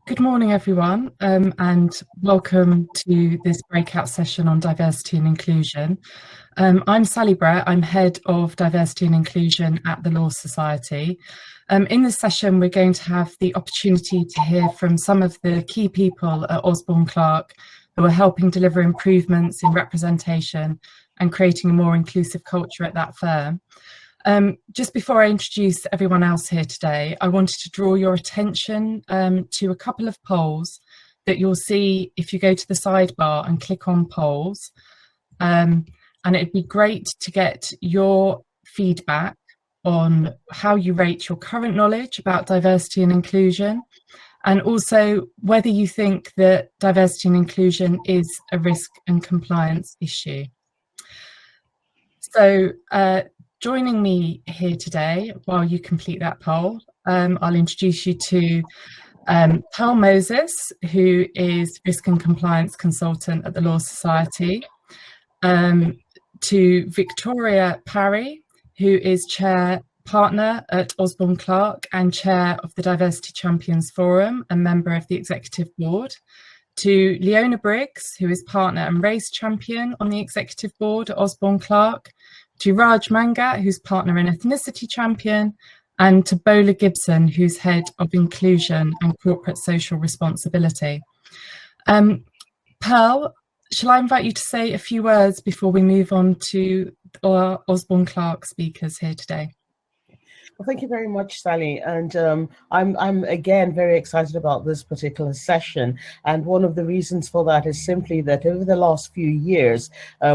Good morning, everyone, and welcome to this breakout session on diversity and inclusion. I'm Sally Bratt. I'm Head of Diversity and Inclusion at the Law Society. In this session, we're going to have the opportunity to hear from some of the key people at Osborne Clarke who are helping deliver improvements in representation and creating a more inclusive culture at that firm. Just before I introduce everyone else here today, I wanted to draw your attention to a couple of polls that you'll see if you go to the sidebar and click on polls. And it'd be great to get your feedback on how you rate your current knowledge about diversity and inclusion, and also whether you think that diversity and inclusion is a risk and compliance issue. So, joining me here today, while you complete that poll, I'll introduce you to Pearl Moses, who is Risk and Compliance Consultant at the Law Society, to Victoria Parry, who is Chair Partner at Osborne Clarke and Chair of the Diversity Champions Forum and member of the Executive Board, to Leona Briggs, who is Partner and Race Champion on the Executive Board at Osborne Clarke, to Mangat, who's Partner and Ethnicity Champion, and to Bola Gibson, who's Head of Inclusion and Corporate Social Responsibility. Pearl, shall I invite you to say a few words before we move on to our Osborne Clarke speakers here today? Well, thank you very much, Sally. And I'm again very excited about this particular session. And one of the reasons for that is simply that over the last few years,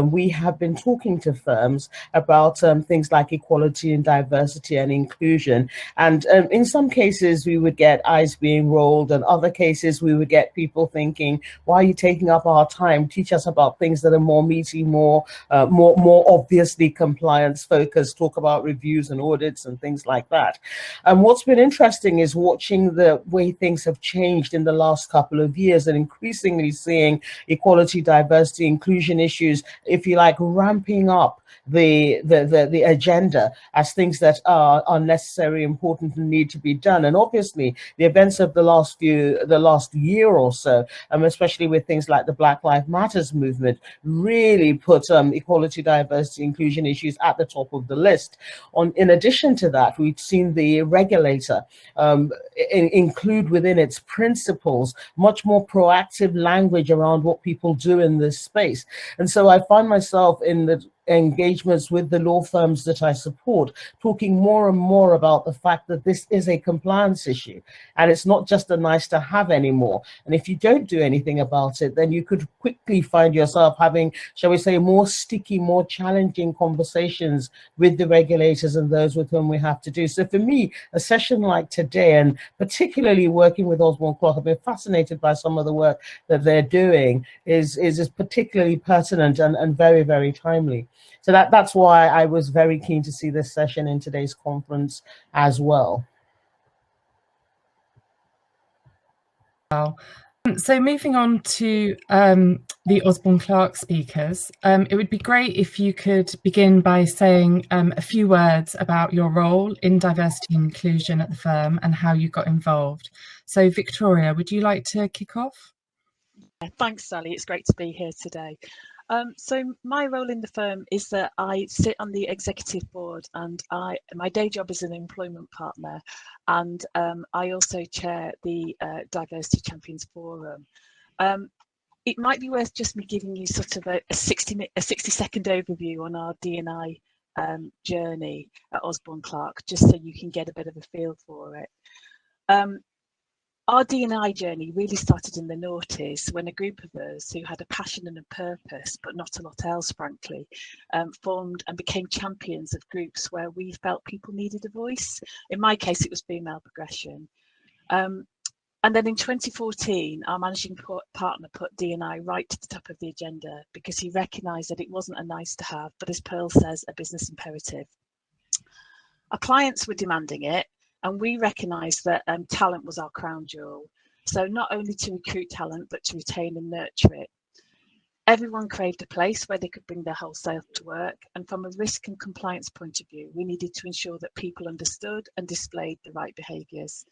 we have been talking to firms about things like equality and diversity and inclusion. And in some cases, we would get eyes being rolled, and other cases, we would get people thinking, why are you taking up our time? Teach us about things that are more meaty, more obviously compliance focused, talk about reviews and audits and things like that. And what's been interesting is watching the way things have changed in the last couple of years, and increasingly seeing equality, diversity, inclusion issues, if you like, ramping up the agenda as things that are necessary, important, and need to be done. And obviously, the events of the last year or so, especially with things like the Black Lives Matters movement, really put equality, diversity, inclusion issues at the top of the list. In addition to that, we've seen the regulator include within its principles much more proactive language around what people do in this space. And so I find myself in the engagements with the law firms that I support, talking more and more about the fact that this is a compliance issue, and it's not just a nice to have anymore. And if you don't do anything about it, then you could quickly find yourself having, shall we say, more sticky, more challenging conversations with the regulators and those with whom we have to do. So for me, a session like today, and particularly working with Osborne Clarke, I've been fascinated by some of the work that they're doing, is particularly pertinent and very, very timely. So that's why I was very keen to see this session in today's conference as well. So moving on to the Osborne Clarke speakers, it would be great if you could begin by saying a few words about your role in diversity and inclusion at the firm and how you got involved. So Victoria, would you like to kick off? Thanks, Sally. It's great to be here today. So my role in the firm is that I sit on the executive board, and my day job is an employment partner, and I also chair the Diversity Champions Forum. It might be worth just me giving you sort of a 60-second overview on our D&I journey at Osborne Clarke, just so you can get a bit of a feel for it. Our D&I journey really started in the noughties, when a group of us who had a passion and a purpose, but not a lot else, frankly, formed and became champions of groups where we felt people needed a voice. In my case, it was female progression. And then in 2014, our managing partner put D&I right to the top of the agenda, because he recognised that it wasn't a nice to have, but as Pearl says, a business imperative. Our clients were demanding it, and we recognised that talent was our crown jewel. So not only to recruit talent, but to retain and nurture it. Everyone craved a place where they could bring their whole self to work. And from a risk and compliance point of view, we needed to ensure that people understood and displayed the right behaviours.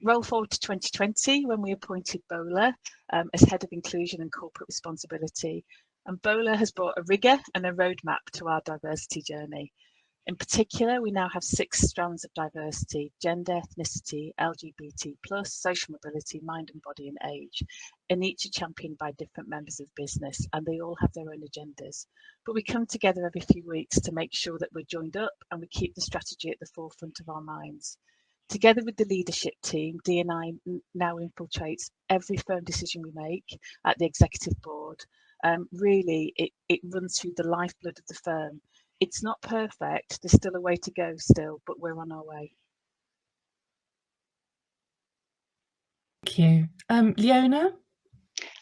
Roll forward to 2020 when we appointed Bola as Head of Inclusion and Corporate Responsibility. And Bola has brought a rigour and a roadmap to our diversity journey. In particular, we now have 6 strands of diversity: gender, ethnicity, LGBT+, social mobility, mind and body and age. And each are championed by different members of business, and they all have their own agendas. But we come together every few weeks to make sure that we're joined up and we keep the strategy at the forefront of our minds. Together with the leadership team, D&I now infiltrates every firm decision we make at the executive board. Really, it runs through the lifeblood of the firm. It's not perfect, there's still a way to go still, but we're on our way. Thank you. Leona?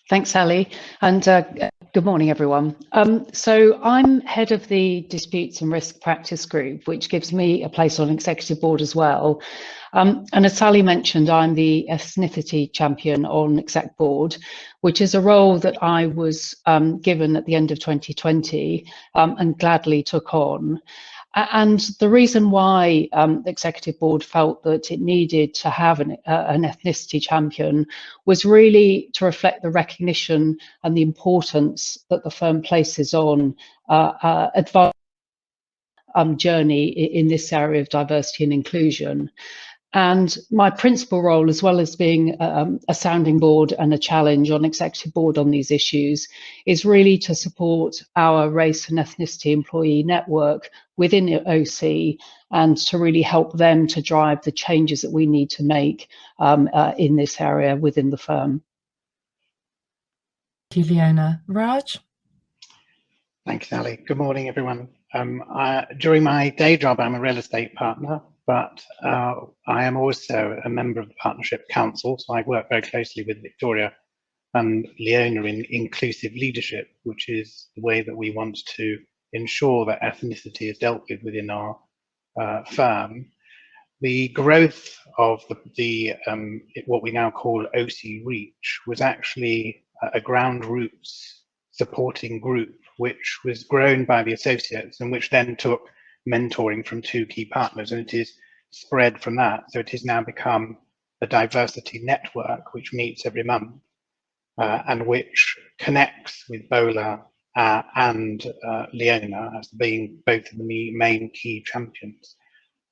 Thanks, Sally, and good morning, everyone. So I'm head of the Disputes and Risk Practice Group, which gives me a place on executive board as well. And as Sally mentioned, I'm the ethnicity champion on exec board, which is a role that I was given at the end of 2020 and gladly took on. And the reason why the executive board felt that it needed to have an ethnicity champion was really to reflect the recognition and the importance that the firm places on advanced journey in this area of diversity and inclusion. And my principal role, as well as being a sounding board and a challenge on executive board on these issues, is really to support our race and ethnicity employee network within OC and to really help them to drive the changes that we need to make in this area within the firm. Thank you, Leona. Raj? Thank you, Sally. Good morning, everyone. During my day job, I'm a real estate partner, but I am also a member of the Partnership Council, so I work very closely with Victoria and Leona in inclusive leadership, which is the way that we want to ensure that ethnicity is dealt with within our firm. The growth of what we now call OC Reach was actually a ground roots supporting group, which was grown by the associates and which then took mentoring from 2 key partners, and it is spread from that. So it has now become a diversity network which meets every month and which connects with Bola and Leona as being both of the main key champions.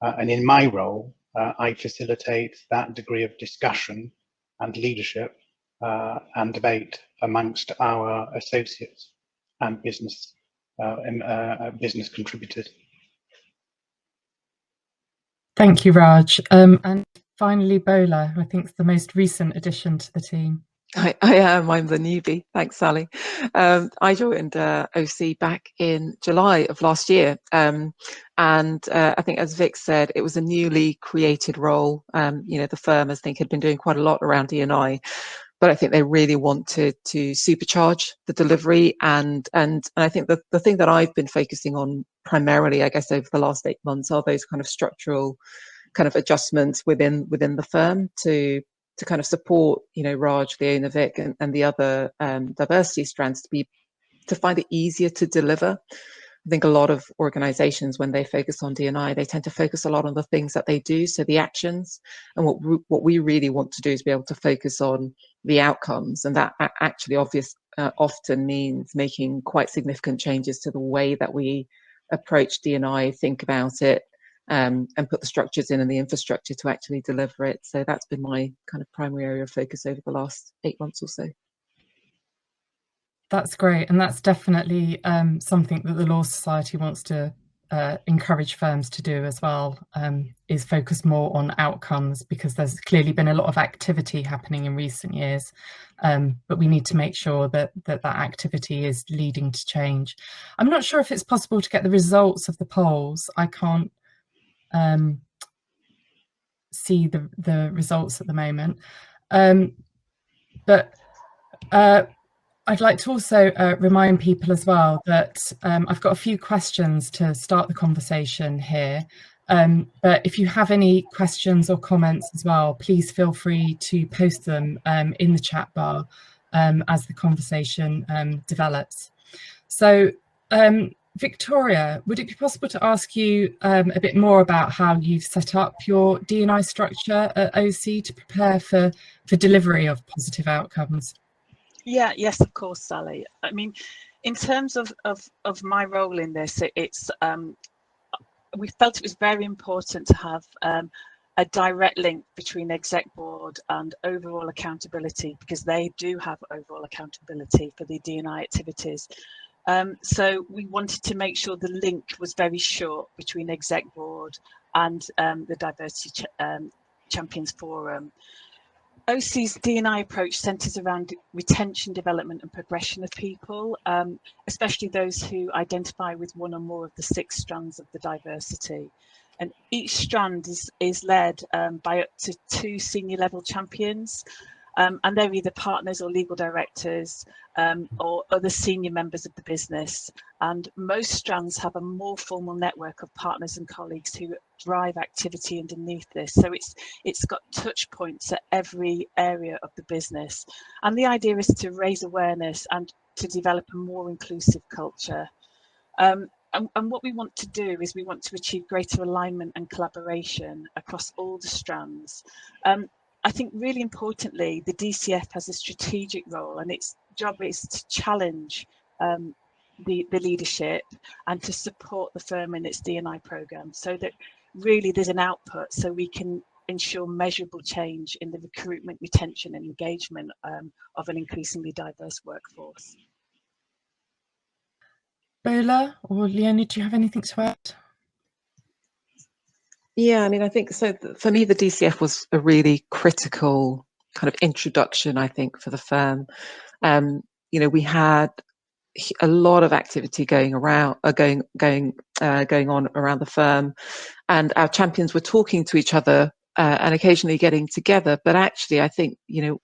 And in my role, I facilitate that degree of discussion and leadership and debate amongst our associates and business contributors. Thank you, Raj. And finally, Bola, I think is the most recent addition to the team. I am. I'm the newbie. Thanks, Sally. I joined OC back in July of last year. And I think, as Vic said, it was a newly created role. You know, the firm, I think, had been doing quite a lot around D&I, but I think they really wanted to supercharge the delivery. And I think the thing that I've been focusing on primarily, I guess, over the last 8 months are those kind of structural kind of adjustments within the firm to kind of support, you know, Raj, Leona, Vic, and the other diversity strands to find it easier to deliver. I think a lot of organizations, when they focus on D&I, they tend to focus a lot on the things that they do, so the actions. And what we really want to do is be able to focus on the outcomes, and that actually often means making quite significant changes to the way that we approach D&I, think about it, and put the structures in and the infrastructure to actually deliver it. So that's been my kind of primary area of focus over the last 8 months or so. That's great, and that's definitely something that the Law Society wants to encourage firms to do as well, is focus more on outcomes, because there's clearly been a lot of activity happening in recent years, but we need to make sure that that activity is leading to change. I'm not sure if it's possible to get the results of the polls. I can't see the results at the moment, but I'd like to also remind people as well that I've got a few questions to start the conversation here. But if you have any questions or comments as well, please feel free to post them in the chat bar as the conversation develops. So Victoria, would it be possible to ask you a bit more about how you've set up your D&I structure at OC to prepare for delivery of positive outcomes? Yeah, yes, of course, Sally. I mean, in terms of my role in this, it's we felt it was very important to have a direct link between exec board and overall accountability, because they do have overall accountability for the D&I activities. So we wanted to make sure the link was very short between exec board and the Diversity Champions Forum. OC's D&I approach centres around retention, development and progression of people, especially those who identify with one or more of the 6 strands of the diversity. And each strand is led by up to 2 senior level champions, and they're either partners or legal directors or other senior members of the business. And most strands have a more formal network of partners and colleagues who drive activity underneath this. So it's got touch points at every area of the business. And the idea is to raise awareness and to develop a more inclusive culture. And what we want to do is we want to achieve greater alignment and collaboration across all the strands. I think really importantly, the DCF has a strategic role, and its job is to challenge the leadership and to support the firm in its D&I programme, so that really there's an output, so we can ensure measurable change in the recruitment, retention and engagement of an increasingly diverse workforce. Bola or Leona, do you have anything to add? Yeah, I mean, I think so. For me, the DCF was a really critical kind of introduction, I think, for the firm. You know, we had a lot of activity going on around the firm, and our champions were talking to each other and occasionally getting together. But actually, I think, you know,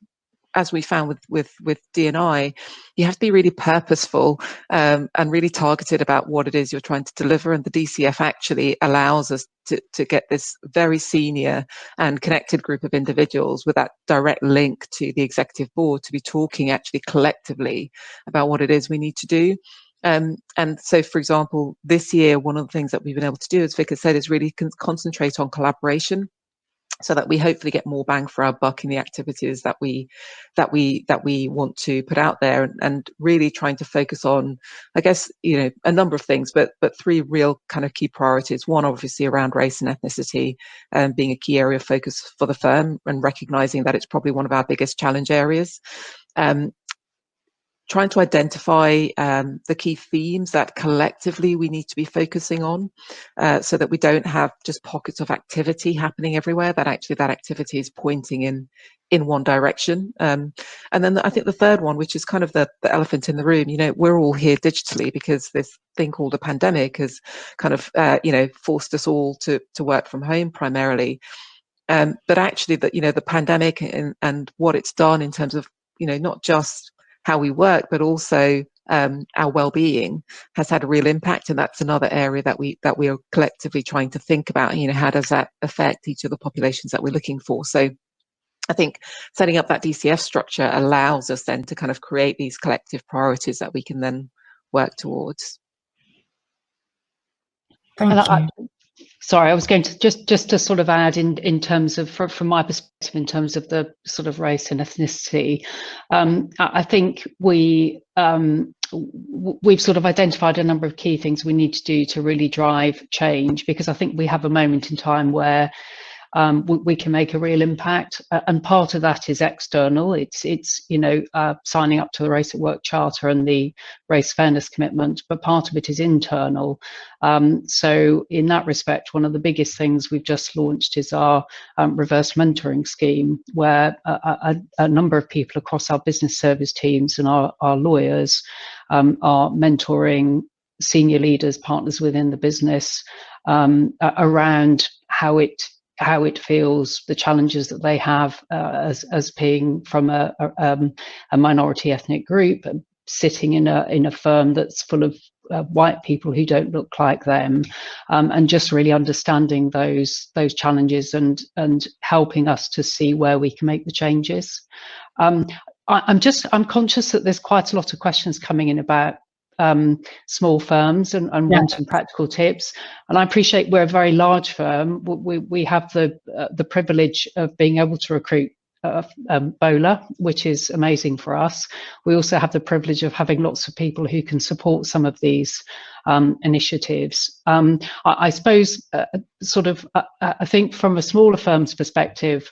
as we found with D&I, you have to be really purposeful and really targeted about what it is you're trying to deliver. And the DCF actually allows us to get this very senior and connected group of individuals with that direct link to the executive board to be talking actually collectively about what it is we need to do. And so, for example, this year, one of the things that we've been able to do, as Vic has said, is really concentrate on collaboration, so that we hopefully get more bang for our buck in the activities that we want to put out there, and really trying to focus on, I guess, you know, a number of things, but 3 real kind of key priorities. One, obviously, around race and ethnicity, being a key area of focus for the firm, and recognizing that it's probably one of our biggest challenge areas. Trying to identify the key themes that collectively we need to be focusing on, so that we don't have just pockets of activity happening everywhere, that actually that activity is pointing in one direction. And then I think the third one, which is kind of the elephant in the room, you know, we're all here digitally because this thing called a pandemic has kind of, you know, forced us all to work from home primarily. But actually, you know, the pandemic and what it's done in terms of, you know, not just how we work, but also our well-being has had a real impact, and that's another area that we are collectively trying to think about. You know, how does that affect each of the populations that we're looking for? So I think setting up that DCF structure allows us then to kind of create these collective priorities that we can then work towards. Thank you. Sorry, I was going to just to sort of add in terms of, from my perspective, in terms of the sort of race and ethnicity, I think we've sort of identified a number of key things we need to do to really drive change, because I think we have a moment in time where we can make a real impact, and part of that is external. It's you know, signing up to the Race at Work Charter and the Race Fairness Commitment, but part of it is internal. So in that respect, one of the biggest things we've just launched is our reverse mentoring scheme, where a number of people across our business service teams and our lawyers are mentoring senior leaders, partners within the business, around how it feels, the challenges that they have as being from a minority ethnic group, sitting in a firm that's full of white people who don't look like them, and just really understanding those challenges and helping us to see where we can make the changes. I'm conscious that there's quite a lot of questions coming in about small firms and want some practical tips. And I appreciate we're a very large firm. We have the privilege of being able to recruit Bola, which is amazing for us. We also have the privilege of having lots of people who can support some of these initiatives. I suppose I think from a smaller firm's perspective,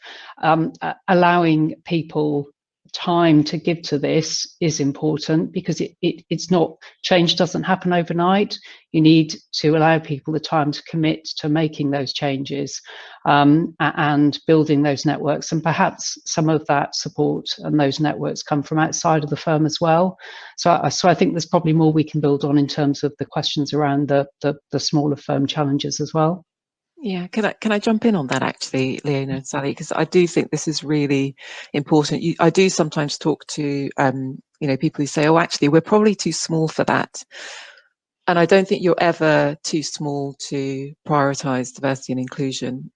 allowing people time to give to this is important, because it's not, change doesn't happen overnight. You need to allow people the time to commit to making those changes and building those networks, and perhaps some of that support and those networks come from outside of the firm as well. So I think there's probably more we can build on in terms of the questions around the smaller firm challenges as well. Yeah, can I jump in on that actually, Leona and Sally, because I do think this is really important. I do sometimes talk to people who say, oh, actually, we're probably too small for that. And I don't think you're ever too small to prioritise diversity and inclusion.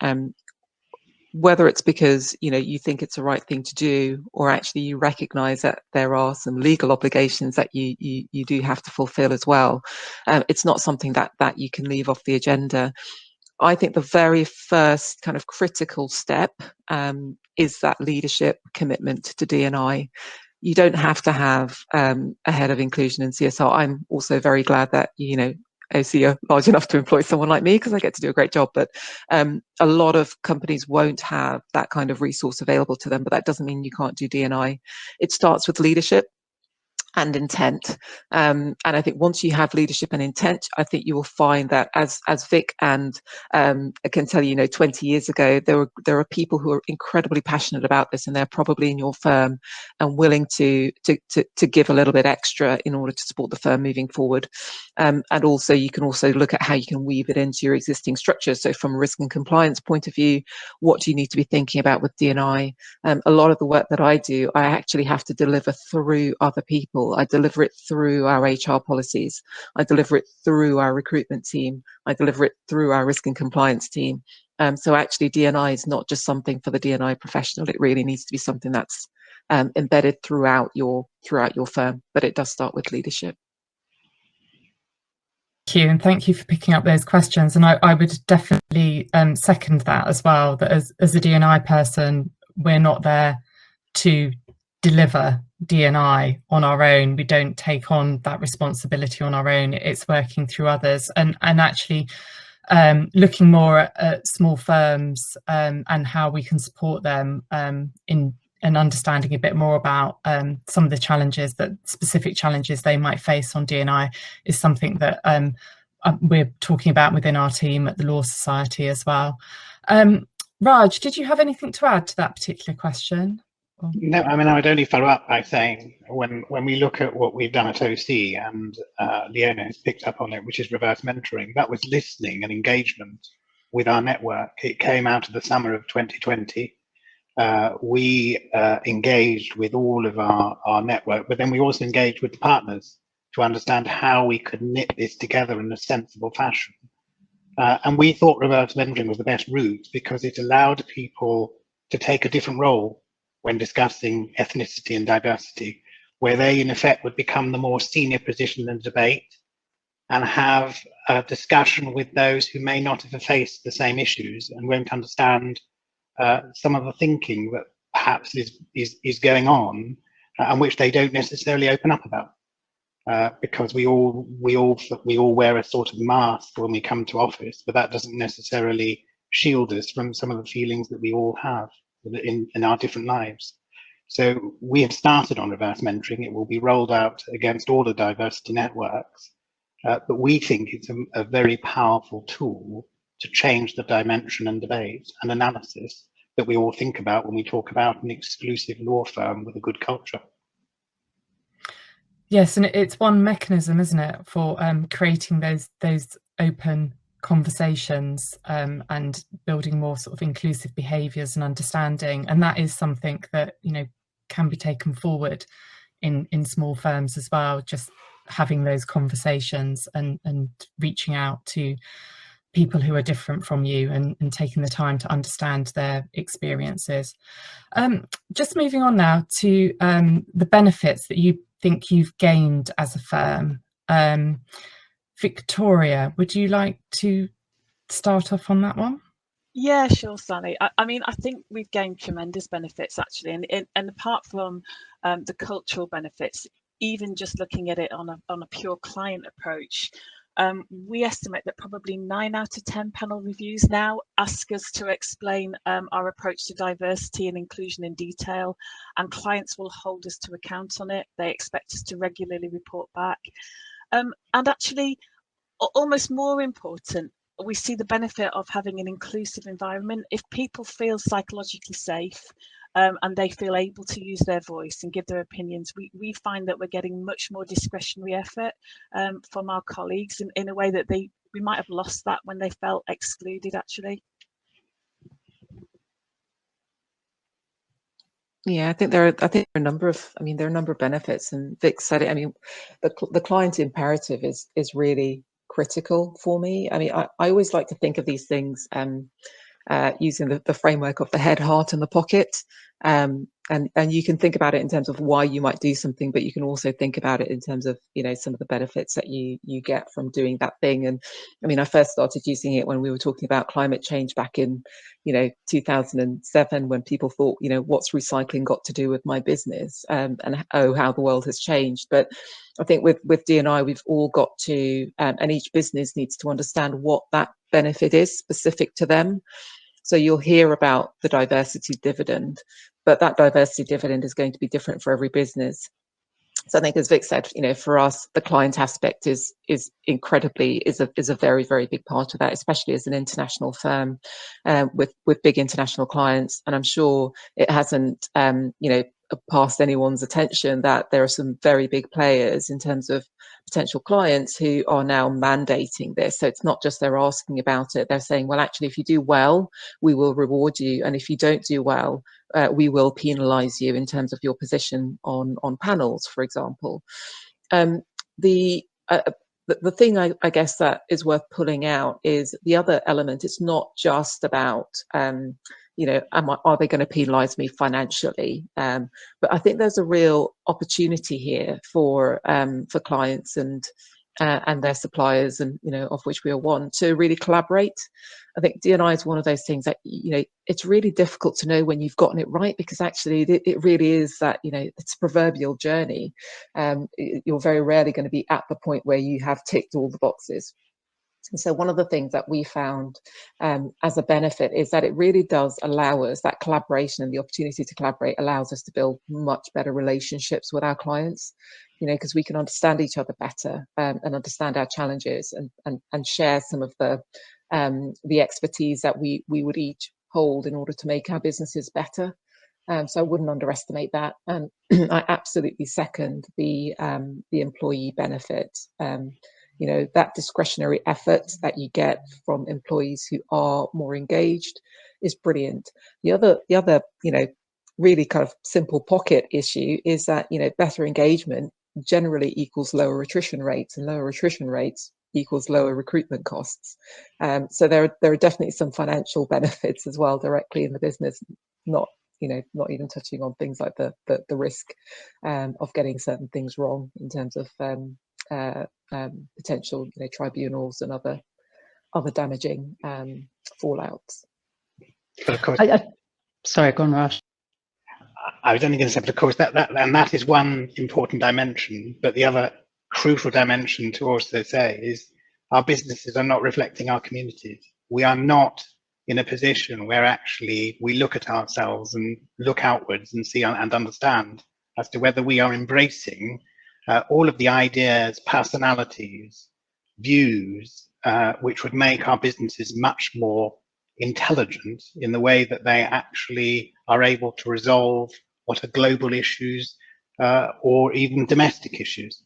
Whether it's because you think it's the right thing to do, or actually you recognise that there are some legal obligations that you do have to fulfil as well. It's not something that you can leave off the agenda. I think the very first kind of critical step is that leadership commitment to D&I. You don't have to have a head of inclusion and CSR. I'm also very glad that, OC are large enough to employ someone like me, because I get to do a great job. But a lot of companies won't have that kind of resource available to them, but that doesn't mean you can't do D&I. It starts with leadership and intent, and I think once you have leadership and intent, I think you will find that, as Vic and I can tell you, 20 years ago, there are people who are incredibly passionate about this, and they're probably in your firm and willing to give a little bit extra in order to support the firm moving forward. And also, you can also look at how you can weave it into your existing structure. So from a risk and compliance point of view, what do you need to be thinking about with D&I? A lot of the work that I do, I actually have to deliver through other people. I deliver it through our HR policies. I deliver it through our recruitment team. I deliver it through our risk and compliance team. So actually, D&I is not just something for the D&I professional. It really needs to be something that's embedded throughout your firm. But it does start with leadership. Thank you, and thank you for picking up those questions. And I would definitely second that as well, that as a D&I person, we're not there to deliver D&I on our own. We don't take on that responsibility on our own. It's working through others, and actually looking more at small firms and how we can support them in understanding a bit more about some of the specific challenges they might face on D&I is something that we're talking about within our team at the Law Society as well. Raj, did you have anything to add to that particular question? No, I mean, I would only follow up by saying when we look at what we've done at OC, and Leona has picked up on it, which is reverse mentoring, that was listening and engagement with our network. It came out of the summer of 2020. We engaged with all of our network, but then we also engaged with the partners to understand how we could knit this together in a sensible fashion. And we thought reverse mentoring was the best route, because it allowed people to take a different role when discussing ethnicity and diversity, where they in effect would become the more senior position in debate and have a discussion with those who may not have faced the same issues and won't understand some of the thinking that perhaps is going on and which they don't necessarily open up about, because we all wear a sort of mask when we come to office, but that doesn't necessarily shield us from some of the feelings that we all have in our different lives. So we have started on reverse mentoring. It will be rolled out against all the diversity networks, but we think it's a very powerful tool to change the dimension and debate and analysis that we all think about when we talk about an exclusive law firm with a good culture. Yes, and it's one mechanism, isn't it, for creating those open conversations and building more sort of inclusive behaviours and understanding. And that is something that can be taken forward in small firms as well, just having those conversations and reaching out to people who are different from you and taking the time to understand their experiences. Just moving on now to the benefits that you think you've gained as a firm Victoria, would you like to start off on that one? Yeah, sure, Sally. I mean, I think we've gained tremendous benefits actually, and apart from the cultural benefits, even just looking at it on a pure client approach, we estimate that probably 9 out of 10 panel reviews now ask us to explain our approach to diversity and inclusion in detail, and clients will hold us to account on it. They expect us to regularly report back, and actually, almost more important, we see the benefit of having an inclusive environment. If people feel psychologically safe and they feel able to use their voice and give their opinions, we find that we're getting much more discretionary effort from our colleagues in a way that we might have lost that when they felt excluded actually. Yeah, I think there are a number of benefits, and Vic said it. I mean, the client imperative is really critical for me. I mean, I always like to think of these things using the framework of the head, heart, and the pocket. And you can think about it in terms of why you might do something, but you can also think about it in terms of, you know, some of the benefits that you get from doing that thing. And I mean, I first started using it when we were talking about climate change back in, 2007, when people thought, what's recycling got to do with my business? And oh, how the world has changed. But I think with D&I, we've all got to, and each business needs to understand what that benefit is specific to them. So you'll hear about the diversity dividend, but that diversity dividend is going to be different for every business. So I think, as Vic said, for us, the client aspect is a very, very big part of that, especially as an international firm with big international clients. And I'm sure it hasn't, past anyone's attention that there are some very big players in terms of potential clients who are now mandating this. So it's not just they're asking about it, they're saying, well, actually, if you do well, we will reward you. And if you don't do well, we will penalise you in terms of your position on panels, for example. The thing I guess that is worth pulling out is the other element. It's not just about are they going to penalise me financially? But I think there's a real opportunity here for clients and their suppliers, and of which we are one, to really collaborate. I think D&I is one of those things that it's really difficult to know when you've gotten it right, because actually it really is that it's a proverbial journey. You're very rarely going to be at the point where you have ticked all the boxes. And so one of the things that we found as a benefit is that it really does allow us, that collaboration and the opportunity to collaborate allows us to build much better relationships with our clients, because we can understand each other better and understand our challenges and share some of the expertise that we would each hold in order to make our businesses better. So I wouldn't underestimate that. And I absolutely second the employee benefit. That discretionary effort that you get from employees who are more engaged is brilliant. The other, really kind of simple pocket issue is that, better engagement generally equals lower attrition rates, and lower attrition rates equals lower recruitment costs. So there are definitely some financial benefits as well directly in the business, not even touching on things like the risk of getting certain things wrong in terms of potential tribunals and other damaging fallouts. But of course, sorry, go on, Raj. I was only going to say, but of course, that is one important dimension. But the other crucial dimension to also say is our businesses are not reflecting our communities. We are not in a position where actually we look at ourselves and look outwards and see and understand as to whether we are embracing all of the ideas, personalities, views, which would make our businesses much more intelligent in the way that they actually are able to resolve what are global issues or even domestic issues.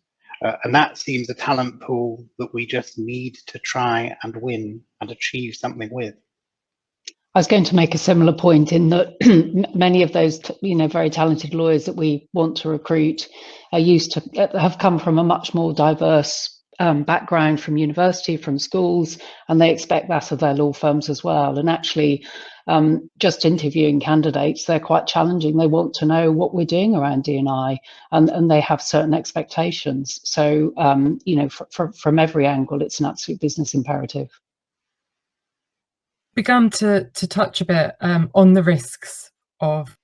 And that seems a talent pool that we just need to try and win and achieve something with. I was going to make a similar point in that many of those, very talented lawyers that we want to recruit have come from a much more diverse background, from university, from schools, and they expect that of their law firms as well. And actually, just interviewing candidates, they're quite challenging. They want to know what we're doing around D&I, and they have certain expectations. So, you know, from every angle, it's an absolute business imperative. Begun to touch a bit on the risks of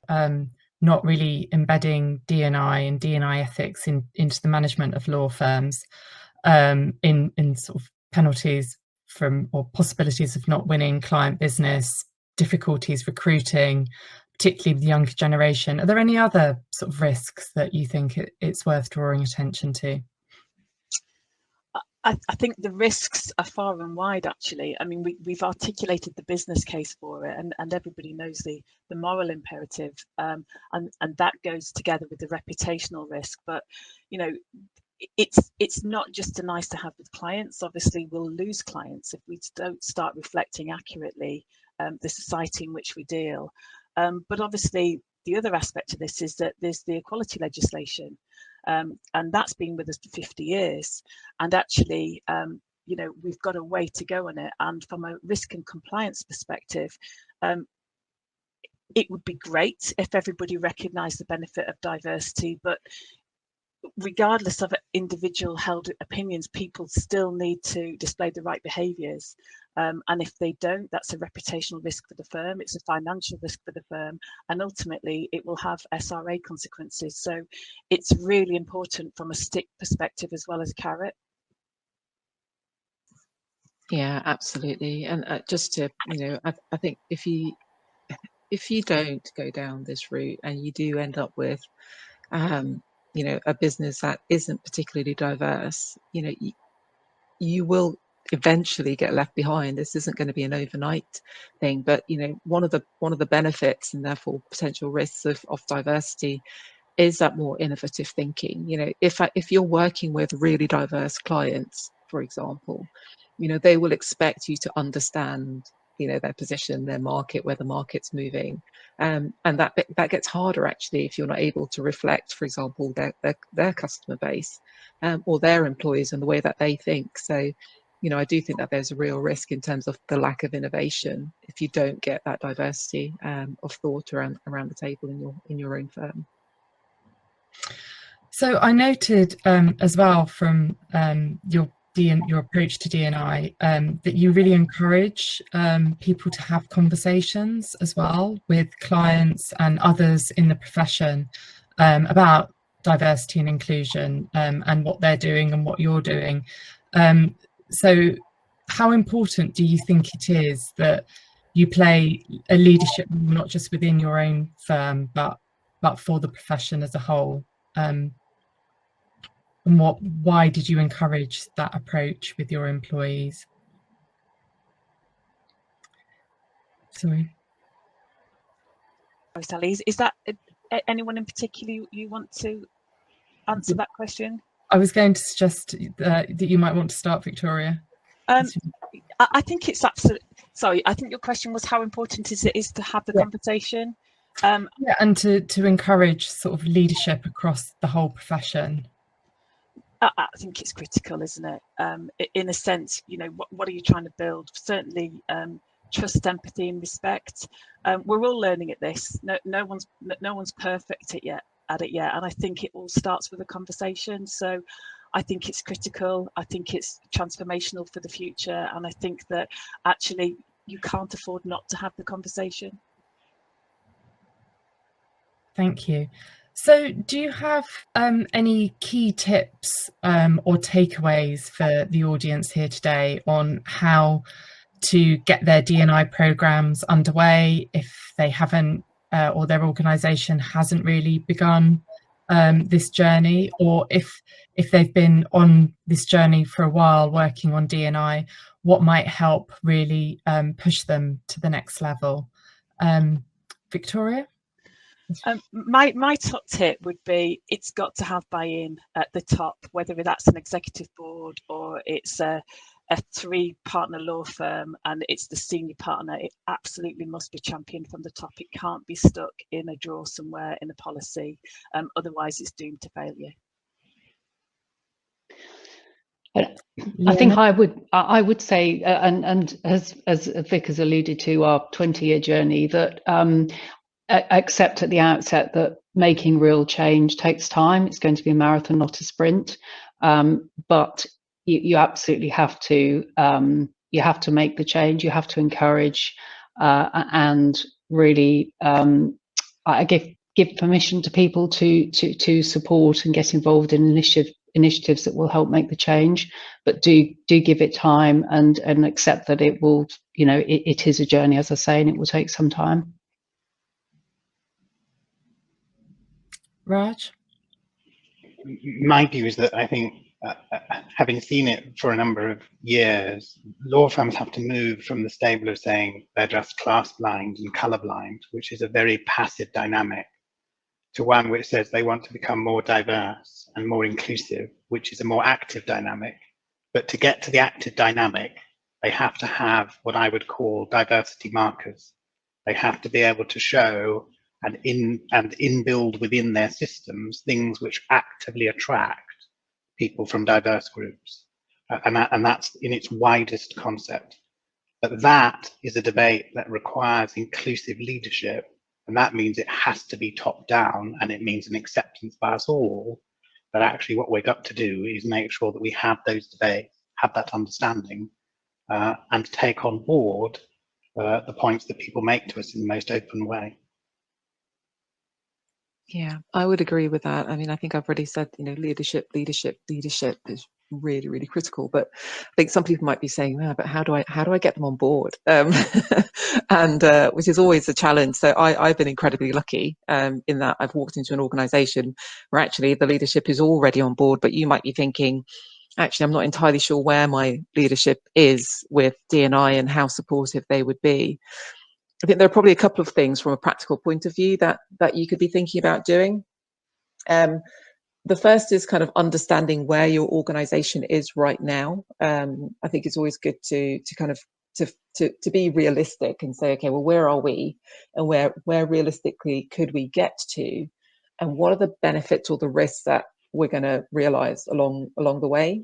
not really embedding D&I and D&I ethics into the management of law firms, in sort of penalties from or possibilities of not winning client business, difficulties recruiting, particularly with the younger generation. Are there any other sort of risks that you think it's worth drawing attention to? I think the risks are far and wide, actually. I mean, we've articulated the business case for it, and everybody knows the moral imperative, and that goes together with the reputational risk. But, you know, it's not just a nice to have with clients. Obviously, we'll lose clients if we don't start reflecting accurately the society in which we deal. But obviously, the other aspect of this is that there's the equality legislation. And that's been with us for 50 years. And actually, you know, we've got a way to go on it. And from a risk and compliance perspective, it would be great if everybody recognised the benefit of diversity, but regardless of individual held opinions, people still need to display the right behaviours. And if they don't, that's a reputational risk for the firm, it's a financial risk for the firm, and ultimately it will have SRA consequences. So it's really important from a stick perspective as well as a carrot. Yeah, absolutely. And just to, you know, I think if you don't go down this route and you do end up with you know, a business that isn't particularly diverse, you know, you will eventually get left behind. This isn't going to be an overnight thing, but you know, one of the benefits and therefore potential risks of diversity is that more innovative thinking. You know, if you're working with really diverse clients, for example, you know, they will expect you to understand, you know, their position, their market, where the market's moving, and that gets harder actually if you're not able to reflect, for example, their customer base, or their employees and the way that they think. So, you know, I do think that there's a real risk in terms of the lack of innovation if you don't get that diversity of thought around the table in your own firm. So I noted as well from your approach to D&I that you really encourage people to have conversations as well with clients and others in the profession about diversity and inclusion and what they're doing and what you're doing. So how important do you think it is that you play a leadership role, not just within your own firm, but for the profession as a whole? And why did you encourage that approach with your employees? Sorry, Sally, is that anyone in particular you want to answer that question? I was going to suggest that you might want to start, Victoria. I think it's absolutely. Sorry, I think your question was how important it is to have the conversation. Yeah, and to encourage sort of leadership across the whole profession. I think it's critical, isn't it? In a sense, you know, what are you trying to build? Certainly, trust, empathy, and respect. We're all learning at this. No one's perfect at it yet, and I think it all starts with a conversation. So, I think it's critical. I think it's transformational for the future, and I think that actually you can't afford not to have the conversation. Thank you. So do you have any key tips or takeaways for the audience here today on how to get their D&I programs underway if they haven't or their organisation hasn't really begun this journey, or if they've been on this journey for a while working on D&I, what might help really push them to the next level? Victoria? My top tip would be it's got to have buy-in at the top, whether that's an executive board or it's a 3-partner law firm and it's the senior partner. It absolutely must be championed from the top. It can't be stuck in a drawer somewhere in a policy, otherwise it's doomed to failure. I think I would say, and as Vic has alluded to, our 20-year journey, that accept at the outset that making real change takes time. It's going to be a marathon, not a sprint. But you absolutely have to make the change. You have to encourage and really give permission to people to support and get involved in initiatives that will help make the change, but do give it time and accept that it will, it is a journey, as I say, and it will take some time. Raj? My view is that I think, having seen it for a number of years, law firms have to move from the stable of saying they're just class blind and colour blind, which is a very passive dynamic, to one which says they want to become more diverse and more inclusive, which is a more active dynamic. But to get to the active dynamic, they have to have what I would call diversity markers. They have to be able to show and inbuild within their systems things which actively attract people from diverse groups. And that's in its widest concept. But that is a debate that requires inclusive leadership. And that means it has to be top down, and it means an acceptance by us all that actually what we've got to do is make sure that we have those debates, have that understanding, and take on board the points that people make to us in the most open way. Yeah, I would agree with that. I mean, I think I've already said, leadership is really, really critical. But I think some people might be saying, but how do I get them on board? And which is always a challenge. So I've been incredibly lucky in that I've walked into an organisation where actually the leadership is already on board, but you might be thinking, actually, I'm not entirely sure where my leadership is with D&I and how supportive they would be. I think there are probably a couple of things from a practical point of view that you could be thinking about doing. The first is kind of understanding where your organisation is right now. I think it's always good to be realistic and say, okay, well, where are we, and where realistically could we get to, and what are the benefits or the risks that we're going to realise along the way.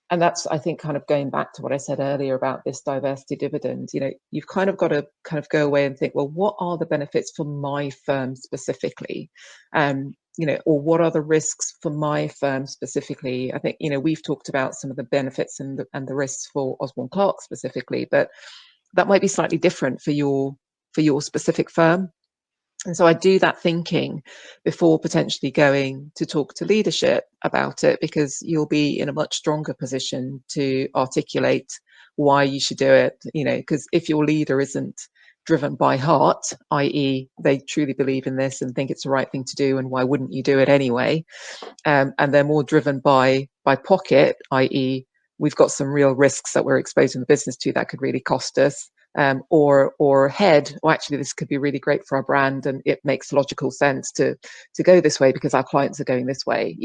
And that's, I think, kind of going back to what I said earlier about this diversity dividend. You've kind of got to kind of go away and think, well, what are the benefits for my firm specifically? Or what are the risks for my firm specifically? I think, we've talked about some of the benefits and the risks for Osborne Clarke specifically, but that might be slightly different for your specific firm. And so I do that thinking before potentially going to talk to leadership about it, because you'll be in a much stronger position to articulate why you should do it. Because if your leader isn't driven by heart, i.e. they truly believe in this and think it's the right thing to do, and why wouldn't you do it anyway? And they're more driven by pocket, i.e. we've got some real risks that we're exposing the business to that could really cost us. Or head, or actually this could be really great for our brand, and it makes logical sense to go this way because our clients are going this way.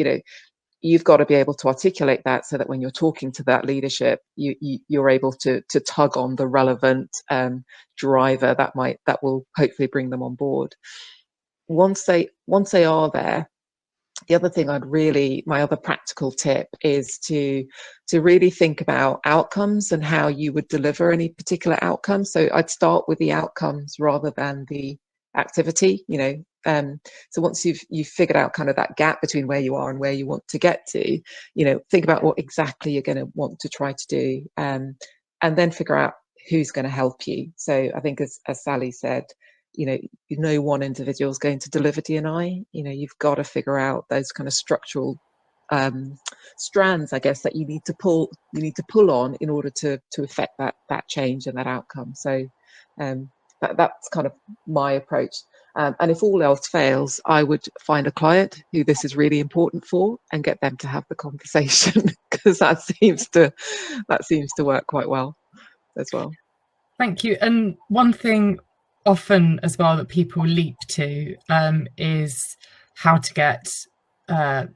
You've got to be able to articulate that so that when you're talking to that leadership, you're able to tug on the relevant driver that will hopefully bring them on board. Once they are there, the other thing my other practical tip is to really think about outcomes and how you would deliver any particular outcome. So I'd start with the outcomes rather than the activity, so once you've figured out kind of that gap between where you are and where you want to get to, think about what exactly you're going to want to try to do, and then figure out who's going to help you. So I think as Sally said, no one individual is going to deliver D&I. You've got to figure out those kind of structural strands, I guess, that you need to pull on in order to affect that change and that outcome. So that's kind of my approach. And if all else fails, I would find a client who this is really important for and get them to have the conversation, because that seems to work quite well as well. Thank you. And one thing often as well that people leap to is how to get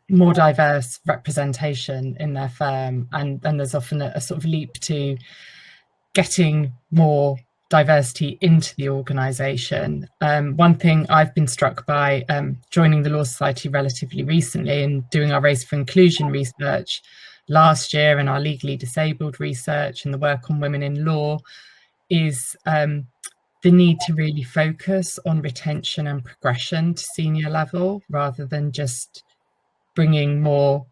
more diverse representation in their firm, and there's often a sort of leap to getting more diversity into the organisation. One thing I've been struck by joining the Law Society relatively recently and doing our Race for Inclusion research, last year and our legally disabled research and the work on women in law is the need to really focus on retention and progression to senior level rather than just bringing more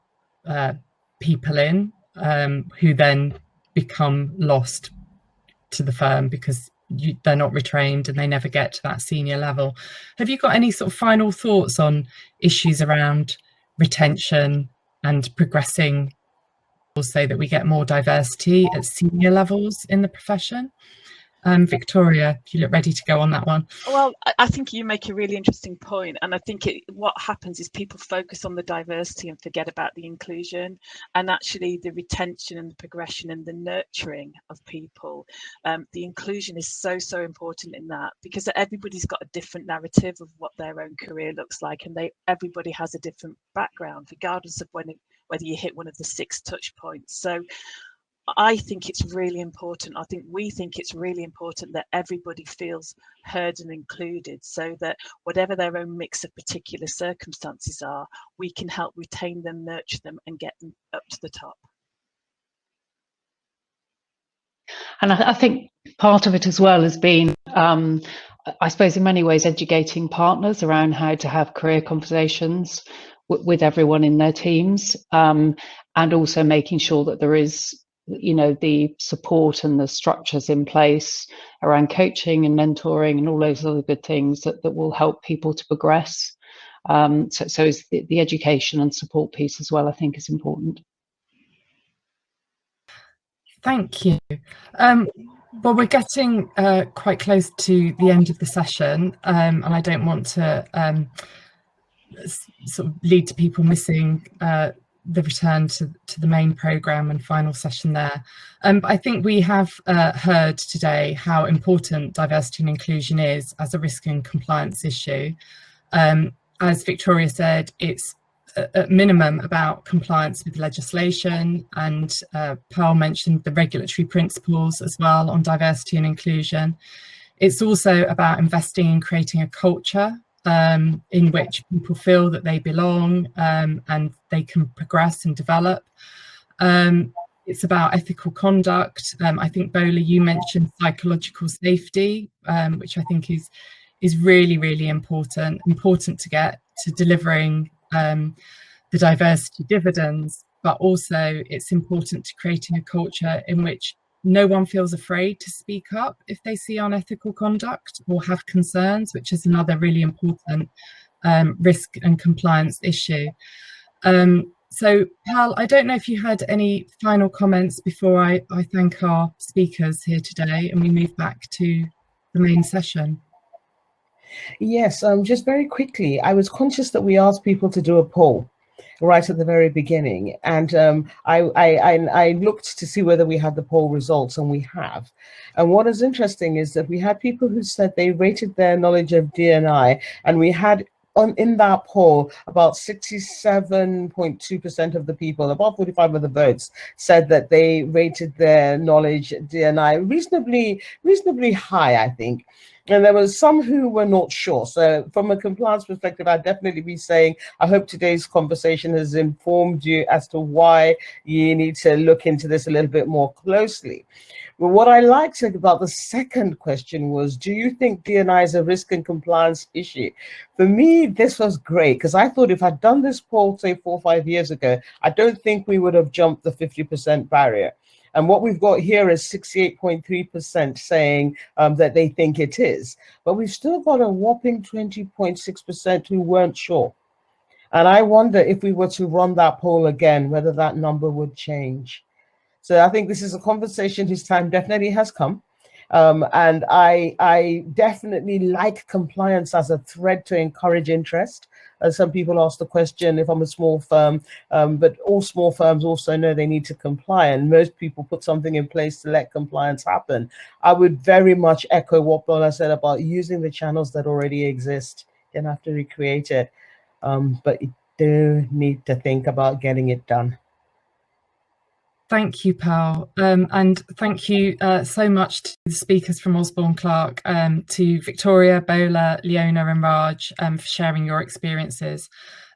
people in who then become lost to the firm because they're not retrained and they never get to that senior level. Have you got any sort of final thoughts on issues around retention and progressing so that we get more diversity at senior levels in the profession? Victoria, if you look ready to go on that one. Well, I think you make a really interesting point, and I think what happens is people focus on the diversity and forget about the inclusion, and actually the retention and the progression and the nurturing of people. The inclusion is so important in that, because everybody's got a different narrative of what their own career looks like, and everybody has a different background, regardless of whether you hit one of the 6 touch points. So I think it's really important. I think we think it's really important that everybody feels heard and included, so that whatever their own mix of particular circumstances are, we can help retain them, nurture them, and get them up to the top. And I think part of it as well has been, I suppose in many ways, educating partners around how to have career conversations with everyone in their teams, and also making sure that there is, you know, the support and the structures in place around coaching and mentoring and all those other good things that will help people to progress. So is the education and support piece as well, I think, is important. Thank you. Well, we're getting quite close to the end of the session, and I don't want to sort of lead to people missing the return to the main programme and final session there. But I think we have heard today how important diversity and inclusion is as a risk and compliance issue. As Victoria said, it's at minimum about compliance with legislation, and Pearl mentioned the regulatory principles as well on diversity and inclusion. It's also about investing in creating a culture in which people feel that they belong and they can progress and develop. It's about ethical conduct. I think, Bola, you mentioned psychological safety, which I think is really important to get to delivering the diversity dividends, but also it's important to creating a culture in which no one feels afraid to speak up if they see unethical conduct or have concerns, which is another really important risk and compliance issue. So, Pearl, I don't know if you had any final comments before I thank our speakers here today and we move back to the main session. Yes, just very quickly, I was conscious that we asked people to do a poll right at the very beginning, and I looked to see whether we had the poll results, and we have. And what is interesting is that we had people who said they rated their knowledge of D&I, and we had in that poll about 67.2% of the people, about 45 of the votes, said that they rated their knowledge D&I reasonably high, I think. And there was some who were not sure. So from a compliance perspective, I'd definitely be saying, I hope today's conversation has informed you as to why you need to look into this a little bit more closely. But what I liked about the second question was, do you think D&I is a risk and compliance issue? For me, this was great, because I thought if I'd done this poll, say 4 or 5 years ago, I don't think we would have jumped the 50% barrier. And what we've got here is 68.3% saying that they think it is. But we've still got a whopping 20.6% who weren't sure. And I wonder if we were to run that poll again, whether that number would change. So I think this is a conversation whose time definitely has come. And I definitely like compliance as a thread to encourage interest. Some people ask the question, if I'm a small firm, but all small firms also know they need to comply, and most people put something in place to let compliance happen. I would very much echo what Bola said about using the channels that already exist. You don't have to recreate it, but you do need to think about getting it done. Thank you, Pearl, and thank you so much to the speakers from Osborne, Clarke, to Victoria, Bola, Leona and Raj for sharing your experiences.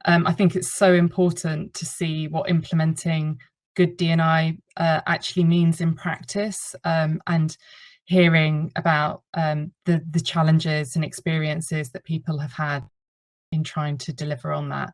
I think it's so important to see what implementing good D&I actually means in practice, and hearing about the challenges and experiences that people have had in trying to deliver on that.